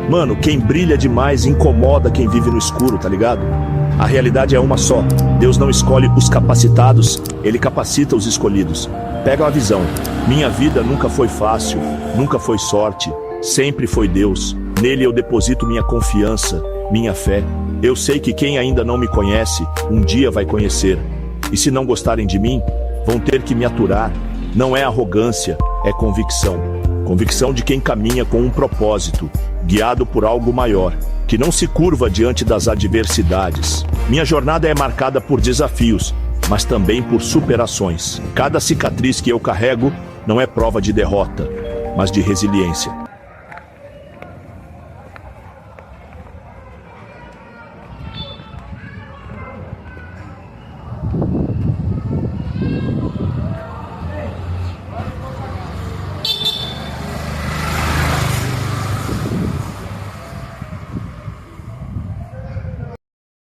Mano, quem brilha demais incomoda quem vive no escuro, tá ligado? A realidade é uma só. Deus não escolhe os capacitados, Ele capacita os escolhidos. Pega a visão. Minha vida nunca foi fácil, nunca foi sorte, sempre foi Deus. Nele eu deposito minha confiança, minha fé. Eu sei que quem ainda não me conhece, um dia vai conhecer. E se não gostarem de mim, vão ter que me aturar. Não é arrogância, é convicção. Convicção de quem caminha com um propósito, guiado por algo maior, que não se curva diante das adversidades. Minha jornada é marcada por desafios, mas também por superações. Cada cicatriz que eu carrego não é prova de derrota, mas de resiliência.